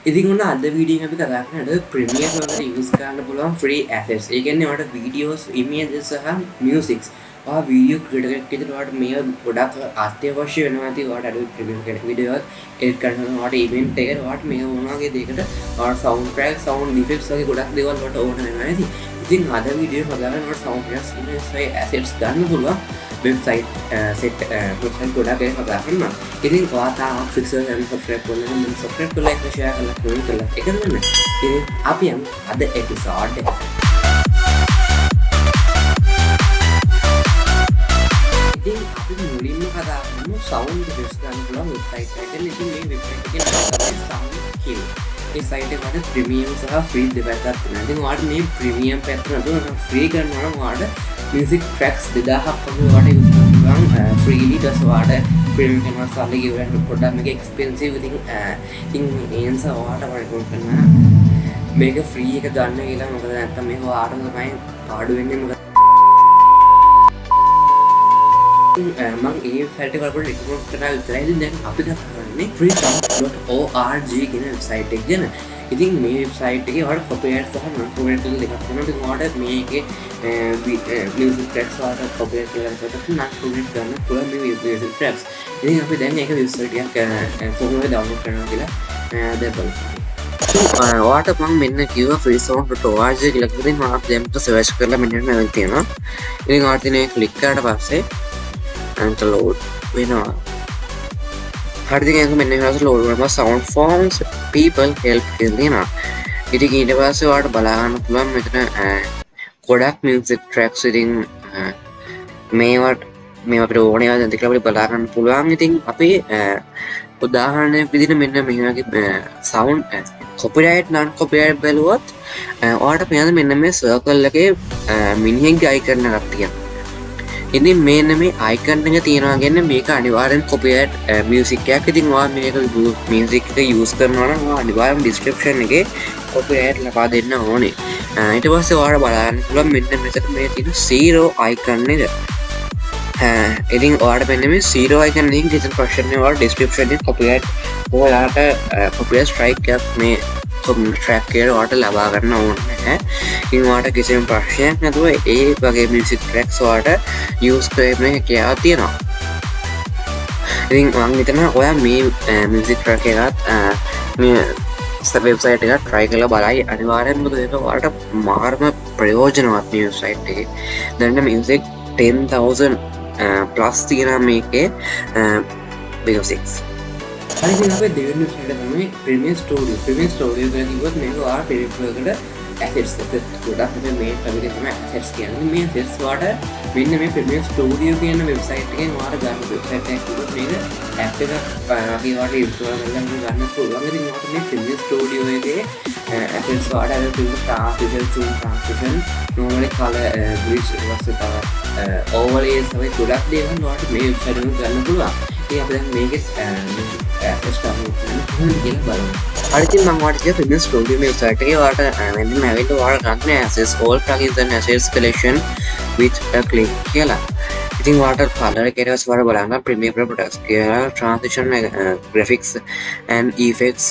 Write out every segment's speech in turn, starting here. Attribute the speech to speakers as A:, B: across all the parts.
A: ඉතින් ඔන්න අද වීඩියෝ එක අපි කතා කරන්නේ ප්‍රීමියර් වලට යූස් කරන්න පුළුවන් ෆ්‍රී ඇසෙට්ස්. ඒ කියන්නේ ඔයාලට වීඩියෝස්, ඉමේජස් සහ මියුසික්ස්. ඔයා වීඩියෝ ක්‍රියේටර් කෙනෙක් විදිහට ඔයාලට මේ ගොඩක් අත්‍යවශ්‍ය වෙනවා. ඉතින් ඔයාලට අඩු ප්‍රීමියර් කෙනෙක් වීඩියෝ එඩිට් කරනවා. ඔයාලට ඉවෙන්ට් එකකට ඔයාලට මේ වුණාගේ දෙයකට ඔයාලට සවුන්ඩ් ට්‍රැක්, සවුන්ඩ් ඉෆෙක්ට්ස් වගේ ගොඩක් දේවල් වලට ඕන වෙනවා නේද? ඉතින් අද වීඩියෝ එක බලන්න ඔයාලට සවුන්ඩ් ට්‍රැක්ස්, ඉමේජස් වගේ ඇසෙට්ස් ගන්න පුළුවන්. වෙබ්සයිට් සෙට් වෙබ්සයිට් ගොඩක් ගැන කතා කරනවා. ඉතින් ඔයා තාම FixZer channel subscribe කරලා නම් subscribe කරලා like share කරලා comment කරලා එකතු වෙන්න. ඉතින් අපි යමු අද එපිසෝඩ් එකට. ඉතින් අපි මුලින්ම කතා කරමු sound effects ගන්න පුළුවන් වෙබ්සයිට් එකක්. ඉතින් මේ වෙබ්සයිට් එකේ නම තමයි sound kill. ඒ සයිට් එක වල ප්‍රීමියම් සහ ෆ්‍රී දෙකක් තියෙනවා. ඉතින් ඔයාලට මේ ප්‍රීමියම් පැත්ත නේද ෆ්‍රී කරනවා නම් ඔයාලට music tracks 2000ක් වගේ ඔයාලට යූස් කරන්න පුළුවන් freely. ඊට පස්සේ ඔයාලට premium කෙනෙක් සල්ලි ගෙවන්න පොඩ්ඩක් මේක expensive. ඉතින් ඒ නිසා ඔයාලට වරකම් කරනවා මේක free එක ගන්න කියලා. මොකද නැත්තම් මේක ඔයාලට තමයි පාඩු වෙන්නේ. මොකද මම ඒ ෆයිල් එක වලට රිකමන්ඩ් කරලා විතරයි. ඉතින් දැන් අපි කතා කරන්නේ freesound.org කියන වෙබ්සයිට් එක ගැන. ඉතින් මේ වෙබ්සයිට් එකේ ඔයාලට කොපිරයිට් සහ නොන් කොපිරයිට් දෙකක් තියෙනවා. ඉතින් ඔයාලට මේකේ මියුසික් ට්‍රැක්ස් වලට කොපිරයිට් කියලා එකකට නොන් කොපිරයිට් ගන්න පුළුවන් මේ මියුසික් ට්‍රැක්ස්. ඉතින් අපි දැන් මේක වෙබ්සයිට් එකක් කොහොමද ඩවුන්ලෝඩ් කරනවා කියලා දැන් බලමු. ඔයාලට මම මෙන්න කිව්වා freesound.org කියලා. ඉතින් මම දැන් සර්ච් කරලා මෙන්න මේක තියෙනවා. ඉතින් ඔයාලට ඉතින් ක්ලික් කරාට පස්සේ and load වෙනවා. හරිද? ඒක මෙන්න මේක ලෝඩ් වෙනවා. sound forms people help කියනවා. ඉතින් ඊට පස්සේ ඔයාලට බලා ගන්න පුළුවන් මෙතන ගොඩක් music tracks. ඉතින් මේවා අපිට ඕනේ වගේ දෙයක් අපිට බලා ගන්න පුළුවන්. ඉතින් අපි උදාහරණයක් විදිහට මෙන්න මේ වගේ sound copyright non copyright බලුවොත් ඔයාලට පේන මෙන්න මේ circle එකේ මිනිහෙක්ගේ icon එකක් තියෙනවා. ඉතින් මෙන්න මේ icon එක තියනවා කියන්නේ මේක අනිවාර්යෙන් copyright music එකක්. ඉතින් ඔයා මේක music එක use කරනවා නම් ඔයා අනිවාර්යෙන් description එකේ copyright ලබා දෙන්න ඕනේ. ඊට පස්සේ ඔයාලා බලන්න පුළුවන් මෙන්න මෙතන මේ තියෙන zero icon එක. ඉතින් ඔයාලට මෙන්න මේ zero icon එකකින් තියෙන ප්‍රශ්නේ ඔයාලා description එකේ copyright ඔයාලට copyright strike එකක් මේ track එක ඔයාලට ලබා ගන්න ඕනේ නැහැ. ඉතින් ඔයාලට කිසිම ප්‍රශ්නයක් නැතුව ඒ වගේ music tracks ඔයාලට use කරන්න හැකියාව තියෙනවා. ඉතින් මම හිතනවා ඔයා මේ music track එකත් මේ වෙබ්සයිට් එක try කරලා බලයි අනිවාර්යෙන්ම. මොකද ඒක ඔයාලට මාර්ම ප්‍රයෝජනවත් මේ වෙබ්සයිට් එකේ. දැන් music 10,000 plus තියෙනවා මේකේ musics. හරි ඉතින් අපි දෙවෙනි වෙබ්සයිට් එක තමයි Premium Studio. Premium Studio කියලා කිව්වොත් මේක ඔයාලා පෙරිෆරල් එකට assets ගොඩක් මේ ප්‍රමිතිය තමයි assets කියන්නේ. මේ assets වලට මෙන්න මේ Premium Studio කියන වෙබ්සයිට් එකෙන් ඔයාලා ගන්න වෙබ්සයිට් එකක් කිව්වොත් මේක app එකක් අපි ඔයාලට install කරලා ගන්න පුළුවන්. ඉතින් ඔයාලට මේ Premium Studio එකේ assets වලට අර තියෙන transition, zoom transition, normally color bridge වගේ තව overlays වගේ ගොඩක් දේවල් ඔයාලට මේ වෙබ්සයිට් එකෙන් ගන්න පුළුවන්. ඉතින් අපි දැන් මේකේ assets download කරන්න කොහොමද කියලා බලමු. හරි ඉතින් මම ඔයාලට කියන Premium Studio මේ වෙබ්සයිට් එකේ ඔයාලට මෙන්න මේකට ඔයාලා ගන්න access all plugins and assets collection with a click කියලා. ඉතින් ඔයාලට color එකේ ඊට පස්සේ ඔයාලා බලන්න Premium products කියලා transition graphics and effects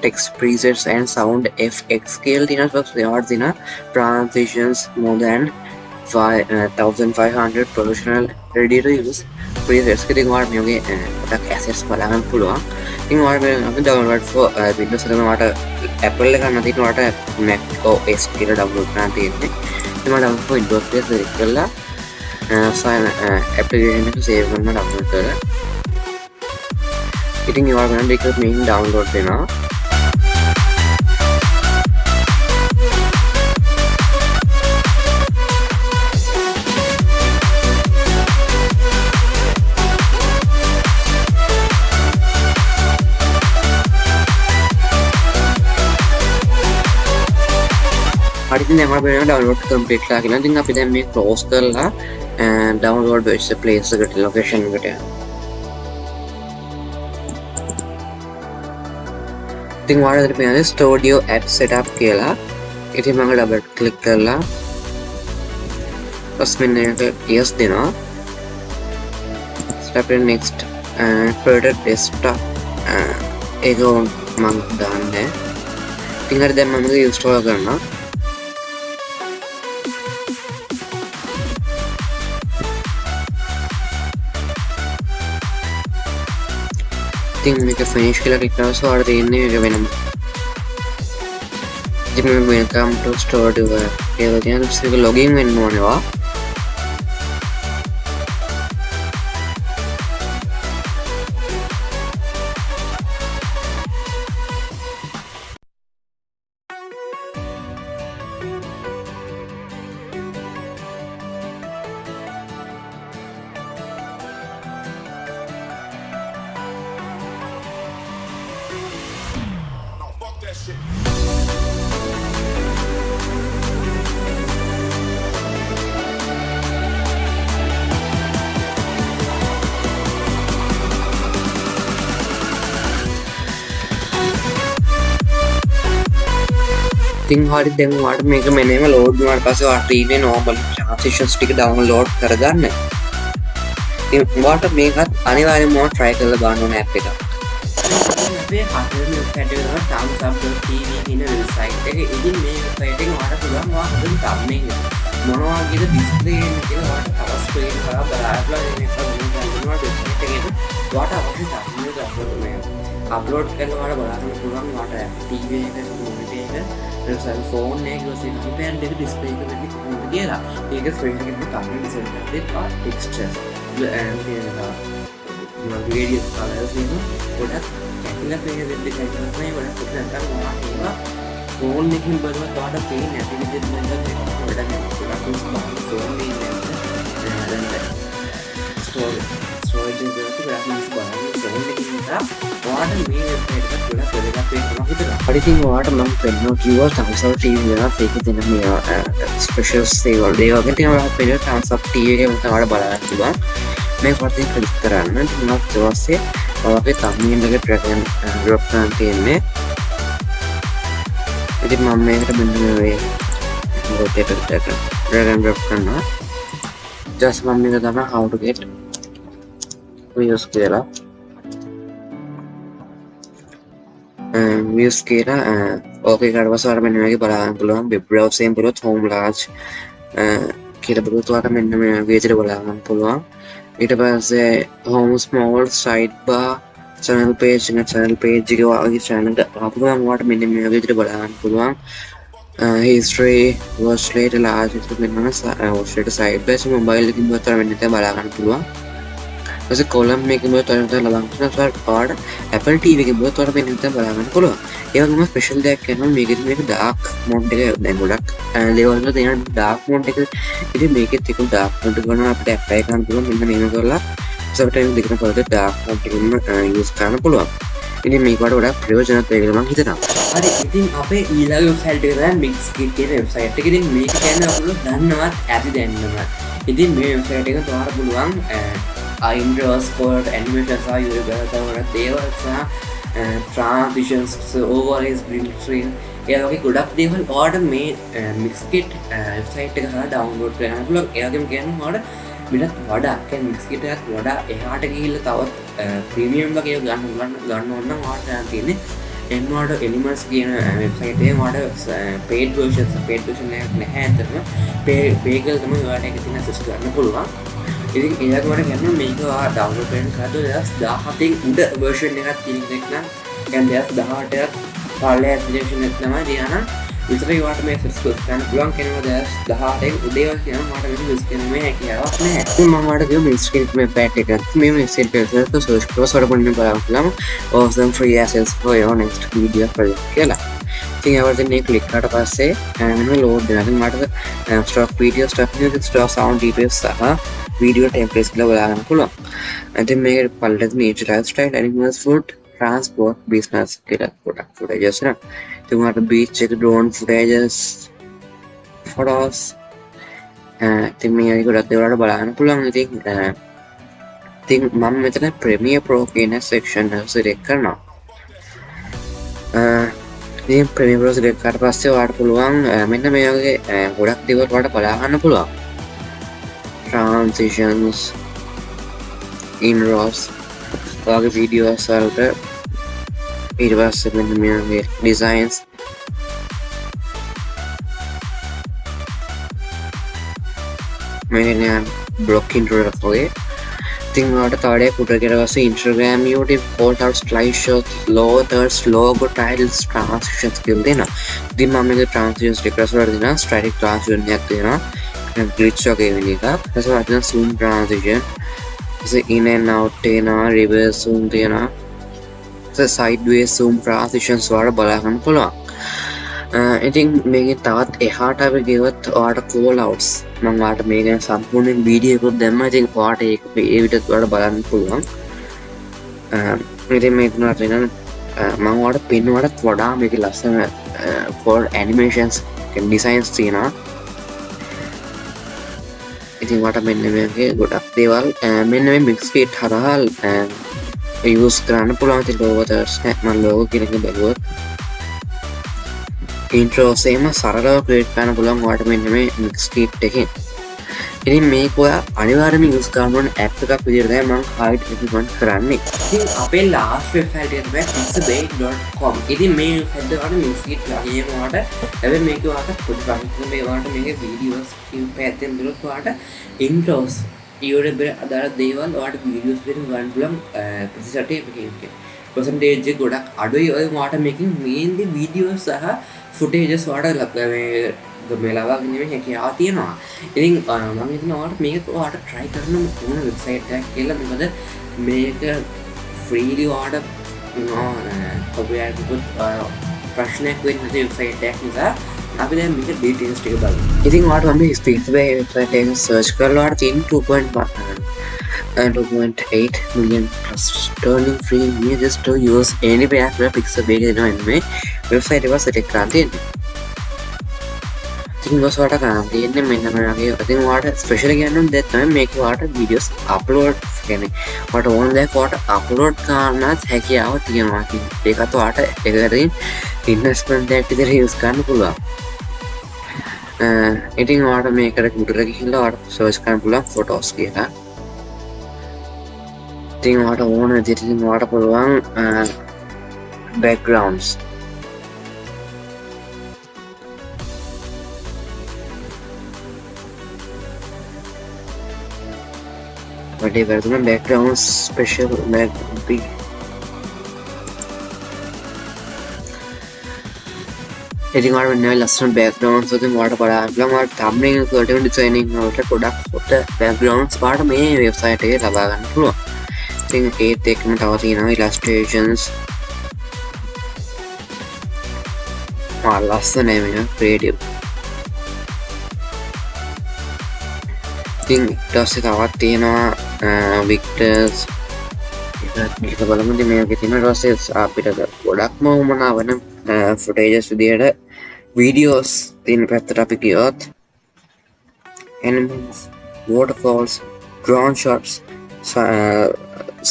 A: text presets and sound effects කියලා තියෙනවා. ඔයාලට තියෙන transitions more than 5,500 professional ready to use presets. ඉතින් ඔයාලට මේකේ product assets බලන්න පුළුවන්. ඉතින් ඔයාලට අපි download for Windows එකේ ඔයාලට Apple එක ගන්න තියෙන ඔයාලට Mac OS කියලා download කරන්න තියෙන්නේ. ඉතින් මම download for Windows එක select කරලා file application එක save කරන්න download කරලා. ඉතින් ඔයාලා ගන්න එක මේන් download වෙනවා. හරි ඉතින් දැන් මම download complete කරලා කියලා. ඉතින් අපි දැන් මේ close කරලා download වෙච්ච place එකට location එකට යනවා. ඉතින් ඔයාලට පේනවා studio app setup කියලා. ඉතින් මම double click කරලා ඊපස් මෙන්න එක yes දෙනවා. step next create desktop ඒක මම දාන්නේ. ඉතින් හරි දැන් මම මේක ඉන්ස්ටෝල් කරනවා. ඉතින් මේක finish කියලා ක්ලික් කරලා ඔයාලට තියෙන්නේ මේක වෙනම. ඉතින් මේ welcome to store device කියලා තියෙන මේක login වෙන්න ඕනවා. ඉතින් හරි දැන් ඔයාලට මේක මෙන්නම ලෝඩ් වුණාට පස්සේ ඔයාලට ඊනේ normal transitions ටික download කරගන්න. ඉතින් ඔයාලට මේකත් අනිවාර්යයෙන්ම try කරලා බලන්න ඕන app එක. අපේ හතරවෙනි website එක තමයි thumbsup.tv කියන website එක. ඉතින් මේ website එකෙන් ඔයාලට පුළුවන් ඔයා හදන thumbnail මොනවා වගේද display එකේ කියලා ඔයාලට තව screen කරලා බලන්න මේක මොනවා website එකේද ඔයාලට අවශ්‍ය thumbnail upload කරලා ඔයාලට බලන්න පුළුවන් ඔයාලට TV එක monitor එක phone එක keypad එක display එක වෙන්නේ කොහොමද කියලා. ඒක screen එකෙන් thumbnail set කරලා textures and various colors එක ගොඩක් කැපිලා පේන දෙයක් තමයි වඩා පුදුම නැත්නම් ඔයා ඒවා phone එකකින් බලුවත් ඔයාලට පේන්නේ නැති විදිහට මම ගොඩක් phone එකේ storage එක graphics බලන්න phone එකකින් නිසා ඔයාලට මේ website එක ගොඩක් වැදගත් වෙනවා හිතනවා. හරි ඉතින් ඔයාලට මම පෙන්නනවා කිව්වා thumbsup TV එකක් ඒක දෙන මේ special save වල ඒ වගේ තියෙනවා ඔයාලට පෙන්නන thumbsup TV එකේ මම ඔයාලට බලන්න පුළුවන්. මේ වර්තේ ක්ලික් කරන්න ඊට පස්සේ ඔයාලගේ thumbnail එක drag and drop කරන්න තියෙන්නේ. ඉතින් මම මේකට මෙන්න මේ rotate drag and drop කරනවා. just මම මේක තමයි how to get views කියලා views කියලා ඕකේ ඊට පස්සේ ඔයාලට මෙන්න මේක බලන්න පුළුවන් web browser එකෙන් බලුවොත් home large කියලා බලුවොත් ඔයාලට මෙන්න මේ විදිහට බලන්න පුළුවන්. ඊට පස්සේ home small sidebar channel page එක වගේ channel එක අපුවම ඔයාලට මෙන්න මේ විදිහට බලන්න පුළුවන්. history watch later large එක මෙන්න watch later side by mobile එකකින් බලුවොත් මෙන්න ඉතින් බලා ගන්න පුළුවන්. ඊට column එකකින් බලුවොත් ඔයාලට ලබන්න පුළුවන් Apple TV එකකින් බලුවොත් ඔයාලට මෙන්න ඉතින් බලා ගන්න පුළුවන්. ඒ වගේම ස්පෙෂල් දෙයක් කරනවා මේකෙදි මේක dark mode එක දැන් ගොඩක් ලෙවල් වල තියෙන dark mode එක ඉතින් මේකෙත් එක dark mode කරනවා අපිට apply කරන්න පුළුවන් මෙන්න මේක කරලා සබටයිම් දෙකම කරලා dark mode එකම use කරන්න පුළුවන්. ඉතින් මේක වල ගොඩක් ප්‍රයෝජනවත් වෙයි කියලා මම හිතනවා. හරි ඉතින් අපේ ඊළඟ website එක තමයි Mixkit කියන website එක. ඉතින් මේක කියන්නේ අපිට දන්නවත් ඇති දැන්නම. ඉතින් මේ website එක තෝරන්න පුළුවන් intros code animations සහ URL දේවල් සහ transitions overlays green screen ඒ වගේ ගොඩක් දේවල් ඔයාලට මේ Mixkit website එක හරහා download කරගන්න පුළුවන්. ඒ වගේම කියන්නේ ඔයාලට මිලත් වඩා කියන්නේ Mixkit එකත් වඩා එහාට ගිහිල්ලා තවත් ප්‍රීමියම් වගේ ගන්න ඕන නම් ඔයාලට තියෙන්නේ එන්වාඩ එලිමන්ට්ස් කියන වෙබ්සයිට් එකේ ඔයාලට paid version එකක් නැහැ අතරම පේගල් තමයි ඔයාලට ඒක තියෙන access ගන්න පුළුවන්. ඉතින් ඒකට මට කියන්න මේක ඔයා download කරන්න කරද්දී 2017 උඩ version එකක් තියෙන කෙනෙක් නම් කියන්නේ 2018ක් පළල application එක තමයි දිනන විතරයි ඔයාලට මේ access ගන්න පුළුවන් කෙනෙකුට 2018 උඩේවල් කියනවා මට මේක use කිරීමේ හැකියාවක් නැහැ. ඉතින් මම ඔයාලට කියමු Mixkit website එක මේ website එක search කරලා සොරපොන්න බලන්න awesome free access for your next video project කියලා. ඉතින් අවර්තන මේ ක්ලික් කරාට පස්සේ මෙන්න load දෙනවා. මට stock video stock music stock sound details සහ video templates කියලා බලන්න පුළුවන්. ඉතින් මේක පළලට nature lifestyle animals food transport business කියලා ගොඩක් footages නේ. ඉතින් මට beach එක drone footages photos ඉතින් මේ ගොඩක් දේවල් බලන්න පුළුවන්. ඉතින් මම මෙතන Premiere Pro කියන section එක select කරනවා. ඉතින් Premiere Pro select කරලා පස්සේ ඔයාලට පුළුවන් මෙන්න මේ වගේ ගොඩක් දේවල් ඔයාලට බලා ගන්න පුළුවන්. transitions intros වගේ videos වලට ඊට පස්සේ මෙන්න මේ designs මේක බ්ලොක් ඉන්ට්‍රෝ එකක් වගේ. ඉතින් ඔයාලට තව දෙයක් උඩ කියලා පස්සේ Instagram YouTube call out slideshows loaders logo titles transitions කියලා දෙනවා. ඉතින් මම මේක transitions දෙකකට වල දෙනවා. static transition එකක් දෙනවා. glitch වගේ වෙන එකක්. ඊට පස්සේ වටිනා zoom transition. ඊට in and out දෙනවා. reverse zoom දෙනවා. ඊට sideways zoom transitions වල බලා ගන්න පුළුවන්. ඉතින් මේකේ තවත් එහාට අපි ගියොත් ඔයාලට call outs මම ඔයාලට මේක ගැන සම්පූර්ණ වීඩියෝ එකක් දැම්මා. ඉතින් ඔයාලට ඒක ඒ විදිහට ඔයාලට බලන්න පුළුවන්. ඉතින් මේක උනාට වෙන මම ඔයාලට පෙන්වන්නට වඩා මේකේ ලස්සන for animations designs තියෙනවා. ඉතින් ඔයාලට මෙන්න මේකේ ගොඩක් දේවල් මෙන්න මේ mix kit හරහා use කරන්න පුළුවන්. ඉතින් logo තර්ස් මම logo කියන එක බලුවොත් intro සේම සරලව ක්‍රියේට් කරන්න පුළුවන් ඔයාලට මෙන්න මේ mix kit එකෙන්. ඉතින් මේක ඔයා අනිවාර්යයෙන්ම use කරන්න ඕන app එකක් විදිහට තමයි මම හයිඩ් recommend කරන්නේ. ඉතින් අපේ last website එක තමයි fixzer.com. ඉතින් මේ website එකට mix kit ගියම ඔයාලට හැබැයි මේක ඔයාලට පොඩි ප්‍රශ්නයක් මේ ඔයාලට මේකේ videos පැත්තෙන් බලුවොත් ඔයාලට intros YouTube එකේ අදාළ දේවල් ඔයාලට videos වලින් ගන්න පුළුවන් ප්‍රතිශතය මේකේ. percentage එක ගොඩක් අඩුයි. ඔය ඔයාලට මේකෙන් mainly videos සහ footages ඔයාලට මේ ලබා ගැනීමේ හැකියාව තියෙනවා. ඉතින් මම හිතනවා ඔයාලට මේක ඔයාලට try කරන්න ඕන website එකක් කියලා. මොකද මේක freely ඔයාලට copyright ප්‍රශ්නයක් වෙන්නේ නැති website එකක් නිසා අපි දැන් මේක details ටික බලමු. ඉතින් ඔයාලට මම FixZer website එක search කරලා ඔයාලට තියෙන 2.8 million plus turning free images to use anywhere where FixZer එක දෙනවා එන්නේ website එක set කරලා තියෙන්නේ. ඉතින් ඔයාලට ගන්න තියෙන්නේ මෙන්න මේ වගේ. ඉතින් ඔයාලට ස්පෙෂල් කියන්න දෙයක් තමයි මේක ඔයාලට videos upload කියන්නේ ඔයාලට ඕන දෙයක් ඔයාලට upload කරන්නත් හැකියාව තියෙනවා කියන්නේ. ඒකත් ඔයාලට එකකින් investment එකක් විදිහට use කරන්න පුළුවන්. ඉතින් ඔයාලට මේකට computer එකේ ගිහිල්ලා ඔයාලට search කරන්න පුළුවන් photos කියලා. ඉතින් ඔයාලට ඕන විදිහට ඉතින් ඔයාලට පුළුවන් backgrounds whatever the background special big ඉතින් ඔයාලට වෙන ලස්සන backgrounds වලින් ඔයාලට බලන්න පුළුවන්. ඔයාලට thumbnail වලට designing වලට ගොඩක් backgrounds ඔයාලට මේ website එකේ ලබා ගන්න පුළුවන්. ඉතින් ඒත් එක්කම තව තියෙනවා illustrations ලස්සන මේ creative. ඉතින් ඊට පස්සේ තවත් තියෙනවා Victors මේක බලමු. ඉතින් මේකේ තියෙන ඊට පස්සේ අපිට ගොඩක්ම උමනා වෙන footages විදියට videos තියෙන පැත්තට අපි ගියොත් animals waterfalls drone shots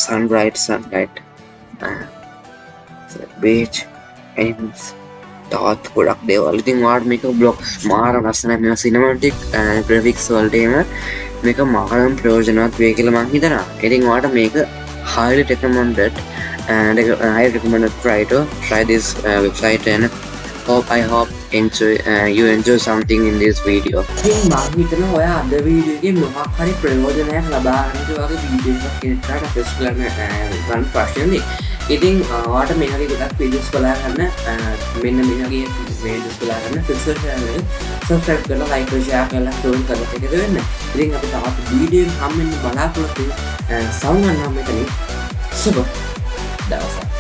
A: sunlight beach animals තවත් ගොඩක් දේවල්. ඉතින් ඔයාලට මේක බ්ලොග්ස් මාර ලස්සනයි. මේ cinematic graphics වලට එම මේක මාරම ප්‍රයෝජනවත් වෙයි කියලා මම හිතනවා. ඉතින් ඔයාලට මේක highly recommended and I recommend try this website and I hope you enjoy something in this video. ඉතින් මම හිතනවා ඔයා අද වීඩියෝ එකේ මොකක් හරි ප්‍රයෝජනයක් ලබා ගන්නට වගේ වීඩියෝ එකක් කරලා ටෙස්ට් කරන්න ප්‍රශ්නේ. ඉතින් ඔයාලට මේ වගේ ගොඩක් වීඩියෝස් බලා ගන්න මෙන්න මේ වගේ වීඩියෝස් බලා ගන්න FixZer channel එක subscribe කරලා like කරලා share කරලා comment කරලා එකද වෙන්න. ඉතින් අපි තවත් වීඩියෝ එකක් හම්බෙන්න බලාපොරොත්තු වෙන සවුන් නම් මෙතනින් සුබ දවසක්.